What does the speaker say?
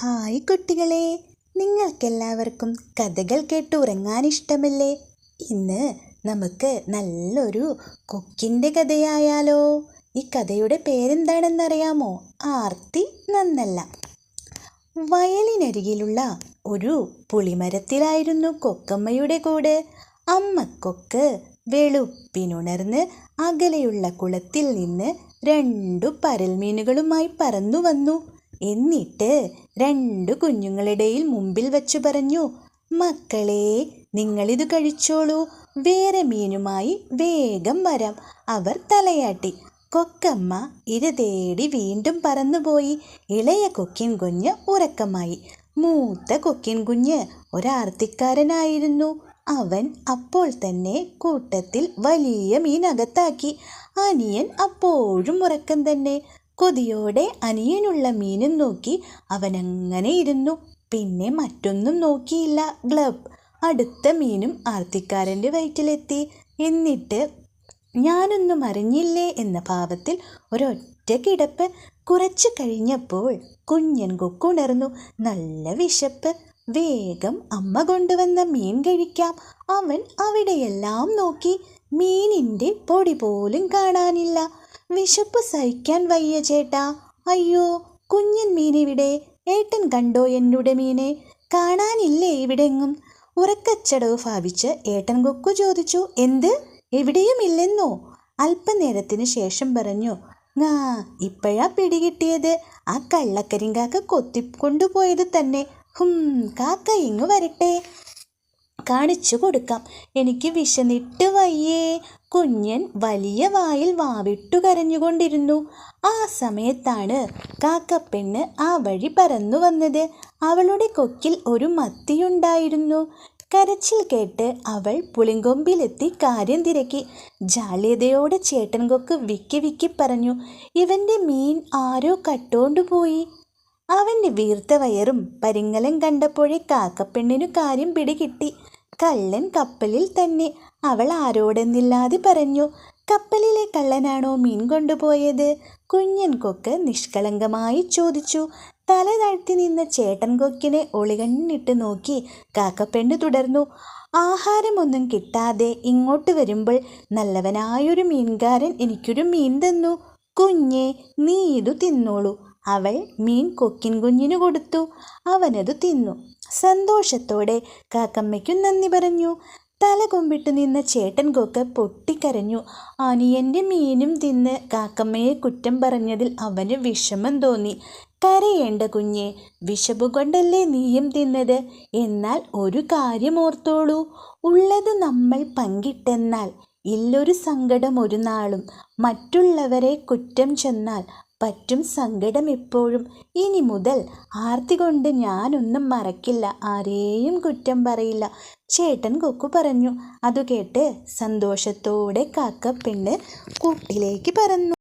Hi കുട്ടികളെ, നിങ്ങൾക്കെല്ലാവർക്കും കഥകൾ കേട്ട് ഉറങ്ങാൻ ഇഷ്ടമല്ലേ? ഇന്ന് നമുക്ക് നല്ലൊരു കൊക്കിൻ്റെ കഥയായാലോ? ഈ കഥയുടെ പേരെന്താണെന്നറിയാമോ? ആർത്തി നന്നല്ല. വയലിനരികിലുള്ള ഒരു പുളിമരത്തിലായിരുന്നു കൊക്കമ്മയുടെ കൂട്. അമ്മക്കൊക്ക് വെളുപ്പിനുണർന്ന് അകലെയുള്ള കുളത്തിൽ നിന്ന് 2 പരൽമീനുകളുമായി പറന്നു വന്നു. എന്നിട്ട് 2 കുഞ്ഞുങ്ങളിടയിൽ മുമ്പിൽ വച്ചു പറഞ്ഞു, മക്കളെ, നിങ്ങളിത് കഴിച്ചോളൂ, വേറെ മീനുമായി വേഗം വരാം. അവർ തലയാട്ടി. കൊക്കമ്മ ഇര തേടി വീണ്ടും പറന്നുപോയി. ഇളയ കൊക്കിൻ കുഞ്ഞ് ഉറക്കമായി. മൂത്ത കൊക്കിൻ കുഞ്ഞ് ഒരാർത്തിക്കാരനായിരുന്നു. അവൻ അപ്പോൾ തന്നെ കൂട്ടത്തിൽ വലിയ മീൻ അകത്താക്കി. അനിയൻ അപ്പോഴും ഉറക്കം തന്നെ. കൊതിയോടെ അനിയനുള്ള മീനും നോക്കി അവനങ്ങനെ ഇരുന്നു. പിന്നെ മറ്റൊന്നും നോക്കിയില്ല. ഗ്ലബ്! അടുത്ത മീനും ആർത്തിക്കാരൻ്റെ വയറ്റിലെത്തി. എന്നിട്ട് ഞാനൊന്നും അറിഞ്ഞില്ലേ എന്ന ഭാവത്തിൽ ഒരൊറ്റ കിടപ്പ്. കുറച്ചു കഴിഞ്ഞപ്പോൾ കുഞ്ഞൻ കൊക്കുണർന്നു. നല്ല വിശപ്പ്. വേഗം അമ്മ കൊണ്ടുവന്ന മീൻ കഴിക്കാം. അവൻ അവിടെയെല്ലാം നോക്കി. മീനിൻ്റെ പൊടി പോലും കാണാനില്ല. വിശപ്പ് സഹിക്കാൻ വയ്യ ചേട്ടാ. അയ്യോ, കുഞ്ഞൻ മീനെവിടെ? ഏട്ടൻ കണ്ടോ എന്നുടെ മീനെ? കാണാനില്ലേ ഇവിടെങ്ങും? ഉറക്കച്ചടവ് ഭാവിച്ച് ഏട്ടൻ കൊക്കു ചോദിച്ചു. എന്ത്? എവിടെയും ഇല്ലെന്നോ? അല്പനേരത്തിന് ശേഷം പറഞ്ഞു, ഇപ്പോഴാ പിടികിട്ടിയത്. ആ കള്ളക്കരിങ്കാക്ക കൊത്തിക്കൊണ്ടുപോയത് തന്നെ. കാക്ക ഇങ്ങു വരട്ടെ, കാണിച്ചു കൊടുക്കാം. എനിക്ക് വിശന്നിട്ട് വയ്യേ. കുഞ്ഞൻ വലിയ വായിൽ വാവിട്ടു കരഞ്ഞുകൊണ്ടിരുന്നു. ആ സമയത്താണ് കാക്കപ്പെണ്ണ് ആ വഴി പറന്നു വന്നത്. അവളുടെ കൊക്കിൽ ഒരു മത്തിയുണ്ടായിരുന്നു. കരച്ചിൽ കേട്ട് അവൾ പുളിങ്കൊമ്പിലെത്തി കാര്യം തിരക്കി. ജാള്യതയോടെ ചേട്ടൻ കൊക്ക് വിക്കി വിക്കി പറഞ്ഞു, ഇവൻ്റെ മീൻ ആരോ കട്ടോണ്ടുപോയി. അവൻ്റെ വീർത്ത വയറും പരിങ്ങലം കണ്ടപ്പോഴേ കാക്കപ്പെണ്ണിനു കാര്യം പിടികിട്ടി. കള്ളൻ കപ്പലിൽ തന്നെ. അവൾ ആരോടെന്നില്ലാതെ പറഞ്ഞു. കപ്പലിലെ കള്ളനാണോ മീൻ കൊണ്ടുപോയത്? കുഞ്ഞൻ കൊക്ക് നിഷ്കളങ്കമായി ചോദിച്ചു. തല താഴ്ത്തി നിന്ന ചേട്ടൻ കൊക്കിനെ ഒളികണ്ണിട്ട് നോക്കി കാക്കപ്പെണ്ണ് തുടർന്നു. ആഹാരമൊന്നും കിട്ടാതെ ഇങ്ങോട്ട് വരുമ്പോൾ നല്ലവനായൊരു മീൻകാരൻ എനിക്കൊരു മീൻ തന്നു. കുഞ്ഞെ, നീ ഇതു തിന്നോളൂ. അവൾ മീൻ കൊക്കിൻ കുഞ്ഞിനു കൊടുത്തു. അവനത് തിന്നു. സന്തോഷത്തോടെ കാക്കമ്മയ്ക്കും നന്ദി പറഞ്ഞു. തല കൊമ്പിട്ട് നിന്ന ചേട്ടൻ കൊക്ക് പൊട്ടിക്കരഞ്ഞു. അനിയൻ്റെ മീനും തിന്ന് കാക്കമ്മയെ കുറ്റം പറഞ്ഞതിൽ അവന് വിഷമം തോന്നി. കരയേണ്ട കുഞ്ഞെ, വിശപ്പ് കൊണ്ടല്ലേ നീയും തിന്നത്. എന്നാൽ ഒരു കാര്യം ഓർത്തോളൂ, ഉള്ളത് നമ്മൾ പങ്കിട്ടെന്നാൽ ഇല്ലൊരു സങ്കടം ഒരു നാളും. മറ്റുള്ളവരെ കുറ്റം ചെന്നാൽ പറ്റും സങ്കടം എപ്പോഴും. ഇനി മുതൽ ആർത്തി കൊണ്ട് ഞാനൊന്നും മറക്കില്ല, ആരെയും കുറ്റം പറയില്ല, ചേട്ടൻ കൊക്കു പറഞ്ഞു. അതു കേട്ട് സന്തോഷത്തോടെ കാക്കപ്പെണ്ണ് കൂട്ടിലേക്ക് പറന്നു.